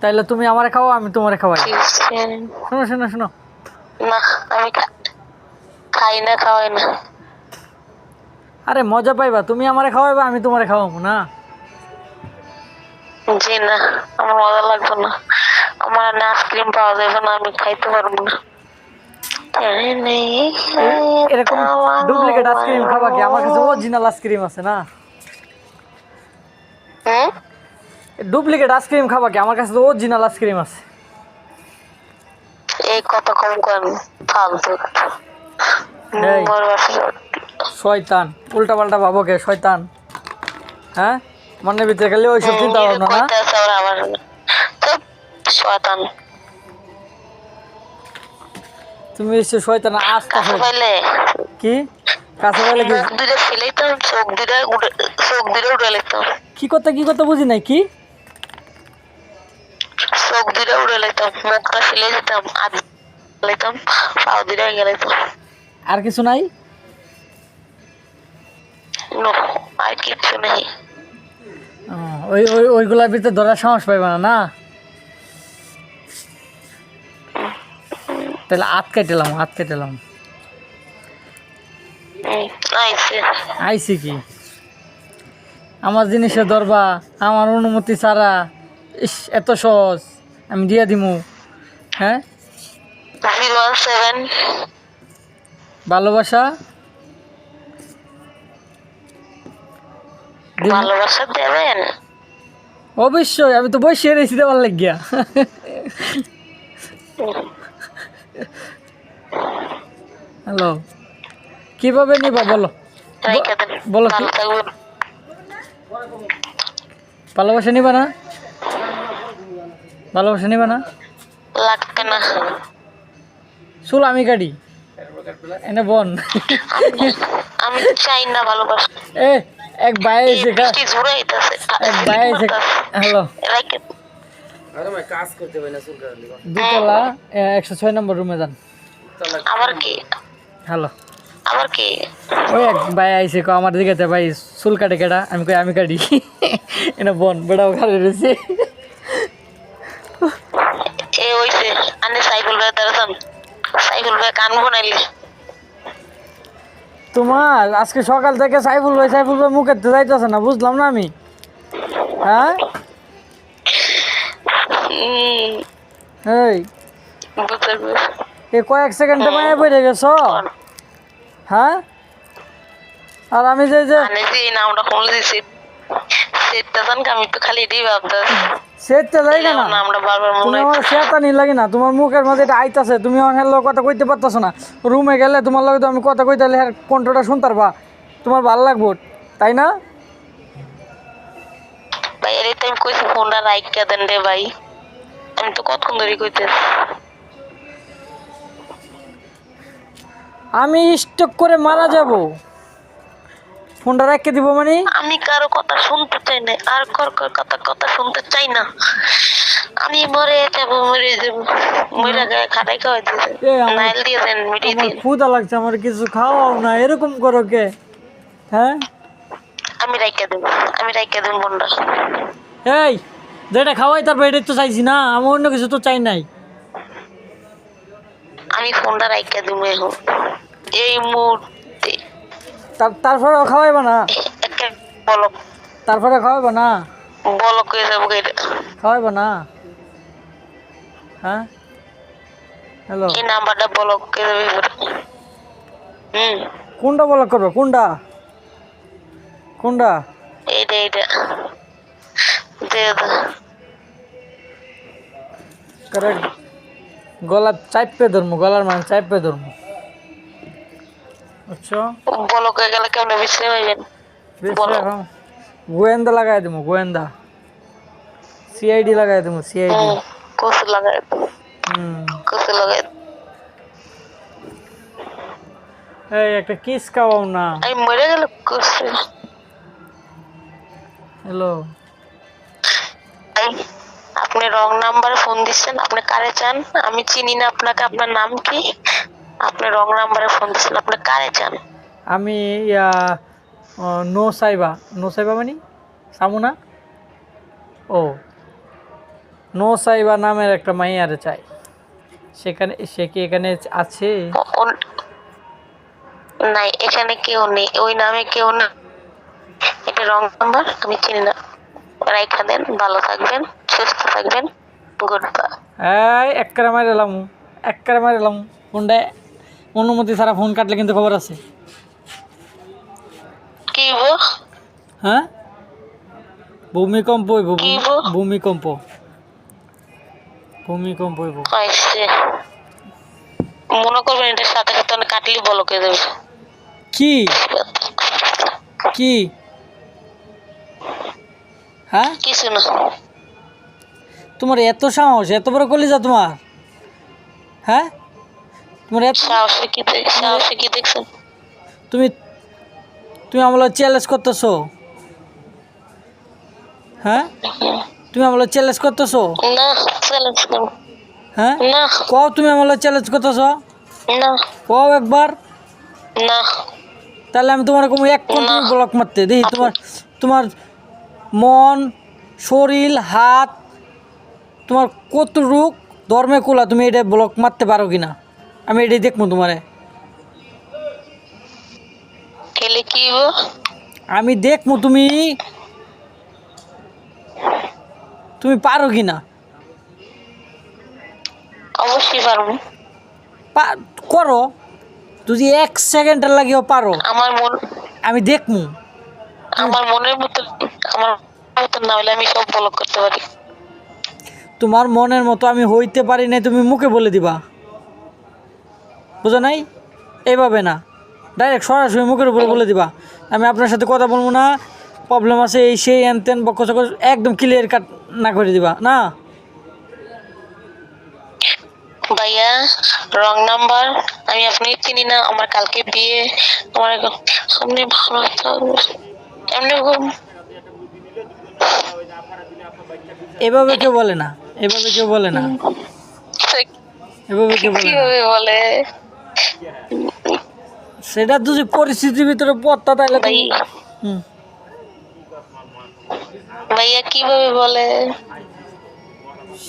তাইলে তুমি আমারে খাওয়া, আমি তোমারে খাওয়াই। ঠিক আছে। শোনো শোনো শোনো, না আমি খাই না, খাওয়াই না। আরে মজা পাইবা, তুমি আমারে খাওয়াইবা, আমি তোমারে খাওয়াবো না। জি না, আমার মজা লাগবে না। আমার না আইসক্রিম পাওয়া যাবে না, আমি খাইতে পারবো না। এরকম ডুপ্লিকেট আইসক্রিম খাবা কি? আমার কাছে অরিজিনাল আইসক্রিম আছে না। ডুপ্লিকেট আইসক্রিম খাবা কি? আমার কাছে তো অরিজিনাল আইসক্রিম আছে। এই কথা কম করেন, ফালতু। এই শয়তান, উল্টা পাল্টা ভাবো কে শয়তান? হ্যাঁ, মনের ভিতরে গেলে ওইসব চিন্তা ভাবনা না। শয়তান তুমি এসে শয়তান আস্তে কাছে পাইলে কি কাছে পাইলে কি? মুখ দুইটা ফেলেইতাম, চোখ দুইটা উড়ে লাইতাম। কি কথা বুঝি নাই। কি চোখ দুইটা উড়ে লাইতাম, মুখটা ফেলে দিতাম, আজ লাইতাম, পাও দুইটা ভেঙে লাইতাম। আর কিছু নাই? নো, আর কিচ্ছু নেই। ওই ওই ওইগুলার ভিতরে ধরার সাহস পাইবা না না? তাহলে হাত কেটেলাম। আইসি কি আমার জিনিসে ধরবা, আমার অনুমতি ছাড়া? ইস, এত সহজ আমি দিয়া দিমু? হ্যাঁ, 017 ভালোবাসা ভালোবাসা দেবেন? অবশ্যই, আমি তো বসে রেছি দেওয়ার লাগিয়া। হ্যালো, কিভাবে নিবা বলো? বলো কি ভালোবাসা নিবা না? লাগবে না। চুল আমি কাটি এনে বন। আমি চাই না ভালোবাসা। এ এক ভাই এসে কি জোরে আইতাছে। এক ভাই এসে হ্যালো, দুতলা 106 নম্বর রুমে যান। আবার কি? হ্যালো, আবার কি? ওই এক ভাই আইসে কো আমার দিকে, ভাই চুল কাটে কেটা? আমি কই আমি কাটি। এনে বন বেড়াও খারে রয়েছে। এ হইছে আনে সাইকেল ভাই দাঁড়াতাম, সাইকেল ভাই কান বানাইলে। তোমার আজকে সকাল থেকে সাইফুল ভাই মুখে যাইতেছে না, বুঝলাম না আমি। হ্যাঁ এই কয়েক সেকেন্ডে মায়া বেড়ে গেছ। হ্যাঁ, আর আমি যে নামটা শুনলে দিছি সেটটা জান আমি তো খালি এটাই ভাবতাম। সেটটা যাই না, আমরা বারবার তুমি আমার সেটা নি লাগে না, তোমার মুখের মধ্যে এটা আইতাছে, তুমি আমার লোক কথা কইতে পারতাছো না। রুমে গেলে তোমার লগে তো আমি কথা কইতে হলে কণ্ঠটা শুনতারবা, তোমার ভালো লাগবো, তাই না? ভাই এর টাইম কইছি ফোনটা রাইখা দেন রে ভাই, আমি তো কতক্ষণ ধরে কইতেছি। আমি স্টক করে মারা যাব, ফোনটা রেখে দিব মানে? আমি কারো কথা শুনতে চাই না, আর কথা শুনতে চাই না। আমি মরে যাবো, মরে গায়ে খাটাই খাওয়াই দিয়েছে, নাইল দিয়েছেন, মিটিয়ে দিন। ক্ষুধা লাগছে, আমার কিছু খাওয়াও না, এরকম করো কে? হ্যাঁ, আমি রাইখা দেব ফোনটা। এই যেটা খাওয়াই তারপর এটাই তো চাইছি না, আমি অন্য কিছু তো চাই নাই। আমি ফোনটা রাইখা দেবো এখন এই মুহূর্তে। তারপরেও খাওয়াইবা না? বলক, তারপরে খাওয়াইবা না? বলক হয়ে যাবো, খাওয়াইবা না? হ্যাঁ, হ্যালো, এই নাম্বারটা বলক হয়ে যাবে। কোনটা বলক করবে? কোনটা? এইটা গলা চাইপে ধরবো, গলার মানে চাইপে ধরবো, বুঝছো? বলক হয়ে গেলে কেমন বিশ্রে হইবেন? গোয়েন্দা লাগাই দেবো, গোয়েন্দা সিআইডি লাগাই দেবো, সিআইডি কসু লাগাই এই একটা কিস খাওয়াও না। আমি মরে গেল কসু। হ্যালো, আপনি রং নাম্বারে ফোন দিচ্ছেন, আপনি কারে চান? আমি চিনি না আপনাকে, আপনার নাম কি? আপনি রং নাম্বারে ফোন দিচ্ছেন, আপনি কারে চান? আমি নো সাইবা মানে সামুনা। ও নো সাইবা নামের একটা মাইয়ারে চাই। সে কি এখানে আছে? নাই, এখানে কেউ নেই, ওই নামে কেউ না। এটা রং নাম্বার, আমি চিনি না। রাইখা দেন, ভালো থাকবেন, সুস্থ থাকবেন, গুড বাই। এই একবারে মারিলাম ফোনটা অনুমতি ছাড়া ফোন কাটলে কিন্তু খবর আছে। কি গো? হ্যাঁ, ভূমিকম্প হইব, কি গো? ভূমিকম্প ভূমিকম্প হইব। আইসে, মনে করবেন এটার সাথে সাথে অনেক কাটলি বলকে দেবে। কি কি? হ্যাঁ, কিছু না। তোমার এত সাহস, এত বড় কলিজা তোমার? হ্যাঁ, তোমার এত সাহসে কি দেখছেন? তুমি তুমি আমার চ্যালেঞ্জ করতেছো? হ্যাঁ, তুমি আমার চ্যালেঞ্জ করতেছো? না, চ্যালেঞ্জ করব হ্যাঁ, না। কও তুমি আমার চ্যালেঞ্জ করতেছো? না কও একবার। না, তাহলে আমি তোমার কোনো এক কোন না। ব্লক মারতে দেখি। তোমার তোমার মন, শরীর, হাত, তোমার কত রূপ ধর্মে কোলা, তুমি এটা ব্লক মারতে পারো কিনা আমি এটাই দেখবো তোমারে। খেলে কি গো? আমি দেখবো তুমি তুমি পারো কিনা। অবশ্যই পারবো। করো, যদি 1 সেকেন্ডের লাগেও পারো, আমার মন, আমি দেখবো। আমার মনের মতো, আমার মতন না হলে আমি সব ব্লক করতে পারি। তোমার মনের মতো আমি হইতে পারি না, তুমি মুখে বলে দিবা, বুঝো নাই? এইভাবে না, ডাইরেক্ট সরাসরি মুখের উপরে বলে দিবা আমি আপনার সাথে কথা বলবো না, প্রবলেম আছে এই সেই এন তেন বকস, একদম ক্লিয়ার কাট না করে দিবা না। ভাইয়া, রং নাম্বার, আমি আপনি চিনি না, আমার কালকে বিয়ে, আমার আপনি ভালো এমনি এভাবে কেউ বলে না, এভাবে কেউ বলে না, এভাবে কেউ বলে না। কিভাবে বলে? সেটা যদি পরিস্থিতির ভিতরে পড়তা তাহলে ভাই, হুম, ভাইয়া কিভাবে বলে?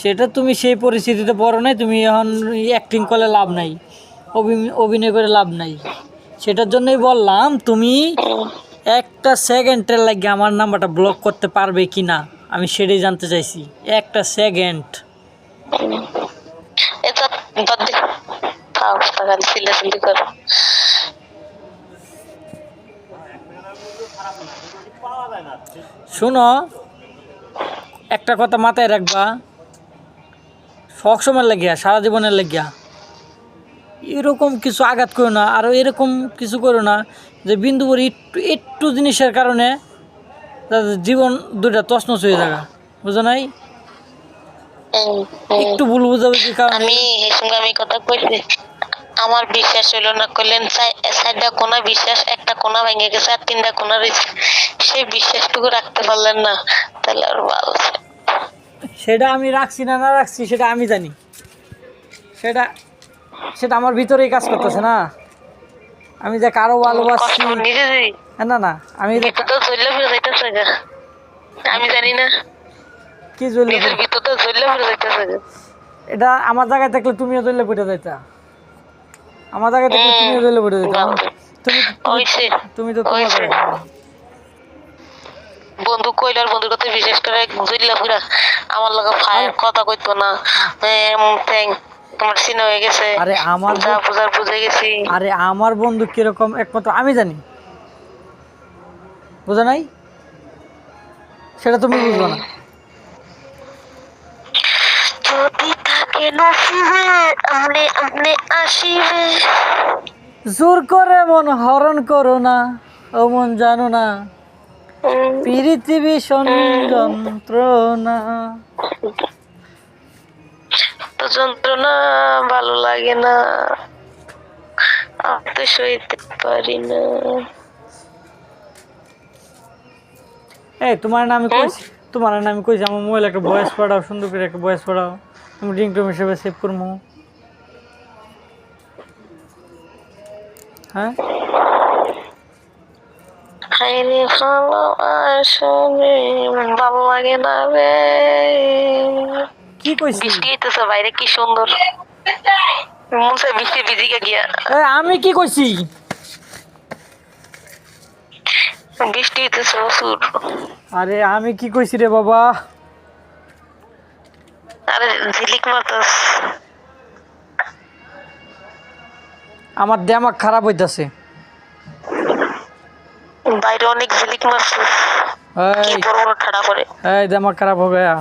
সেটা তুমি সেই পরিস্থিতিতে পড়ো নাই, তুমি এখন অ্যাক্টিং করলে লাভ নাই, অভিনয় করে লাভ নাই। সেটার জন্যই বললাম তুমি 1 সেকেন্ডের লাগে আমার নাম্বারটা ব্লক করতে পারবে কি না, আমি সেটাই জানতে চাইছি। 1 সেকেন্ড। এটা বাদ দে, থাক, টাকা চিল্লাচিল্লি করো। শোনো, একটা কথা মাথায় রাখবা, সবসময় লাগিয়া, সারা জীবনের লাগিয়া এরকম কিছু আঘাত করো না, আর এরকম কিছু করো না যে বিন্দু করে একটু একটু জিনিসের কারণে তাদের জীবন দুটা তছনছ হয়ে যাবে, বুঝো নাই? একটু ভুল বুঝাবুঝির কারণে আমি এই সঙ্গে আমি কথা কইছি, আমার বিশ্বাস হইলো না, কইলেন 4টা কোনা বিশ্বাস, একটা কোনা ভেঙে গেছে আর 3টা কোনা রয়েছে, সেই বিশ্বাসটুকু রাখতে পারলেন না, তাহলে আর ভালো। সেটা আমি রাখছি না না রাখছি সেটা আমি জানি, সেটা সেটা আমার ভিতরেই কাজ করতেছে না। আমি যে কারো ভালোবাসছি, না না, আমি যে তো জ্বললে ফিরে যাইতেছে গা, আমি জানি না, কি জ্বললে নিজের ভিতর তো জ্বললে ফিরে যাইতেছে গা। এটা আমার জায়গায় থাকলে তুমিও জ্বললে পড়ে যাইতা, আমার জায়গায় থাকলে তুমিও জ্বললে পড়ে যাইতা। তুমি তুমি তো তোমার জায়গায়। বন্ধু কইলার বন্ধুর কথা বিশেষ করে জ্বললে পুরা আমার লগে কথা কইতো না, তোমার সিনে হয়ে গেছে, আরে আমার যা বুঝার বুঝে গেছি। আরে আমার বন্ধু কিরকম একমাত্র আমি জানি, বুঝো নাই? সেটা তুমি বুঝবো না। যদি থাকে নসিবে আমনে আমনে আসিবে, জোর করে মন হরণ করো না, ও মন জানো না প্রীতি ভীষণ যন্ত্রণা। তো যন্ত্রণা ভালো লাগে না, আমি তো সইতে পারি না। এই তোমার নামে কইছি, তোমার নামে কইছি আমার মোবাইল একটা ভয়েস পাঠাও, সুন্দর করে একটা ভয়েস পাঠাও, আমি রিংটোন হিসেবে সেভ করবো। হ্যাঁ, হাইরে ভালো আসলে ভালো লাগে না রে। কি কইছি? বৃষ্টি হইতেছে বাইরে, কি সুন্দর মুছে বৃষ্টি ভিজিকে গিয়া। আমি কি কইছি? বৃষ্টি হইতেছে প্রচুর। আরে আমি কি কইছি রে বাবা? আরে ঝিলিক মারতাস। আমার দিমাগ খারাপ হইতাছে। বাইরে অনেক ঝিলিক মারছে, কি এই বড় বড় ঠাড়া করে। এই দিমাগ খারাপ हो गया।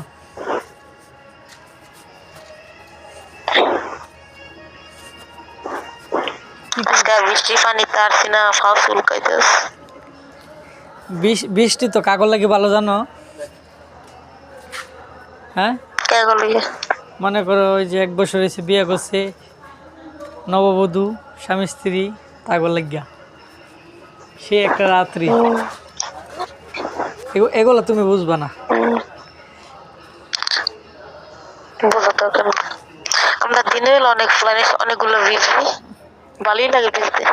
আজকে বৃষ্টি পানি তারছি না, ফাউ চুলকাইতেছ। বৃষ্টি তো কাগজ লাগে ভালো জানো? হ্যাঁ, কে গলি? মনে করো ওই যে 1 বছর হয়েছে বিয়ে করছে, নববধূ স্বামী স্ত্রী, তাগর লাগিয়া সে একটা রাত্রি, এগুলো তুমি বুঝবা না। বোঝা দরকার না। আমরা দিনে বেলা অনেক প্ল্যানে অনেকগুলো ভিজি, ভালোই লাগে ভিজতে।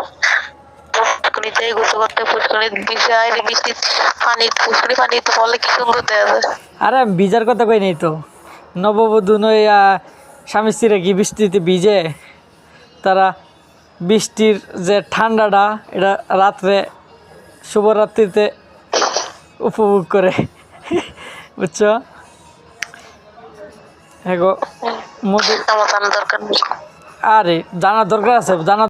পুষ্করিতে গোসল করতে, পুষ্করি ভিজায় বৃষ্টি পানি, পুষ্করি পানি তো ফলে কি সুন্দর দেখা যায়। আরে আমি ভিজার কথা কই নাই তো, নববধূ নই স্বামী স্ত্রীরা কি বৃষ্টিতে ভিজে? তারা বৃষ্টির যে ঠান্ডাটা এটা রাত্রে শুভরাত্রিতে উপভোগ করে, বুঝছো? হ্যাঁ গো, আমার জানার দরকার নেই। আরে জানার দরকার আছে, জানা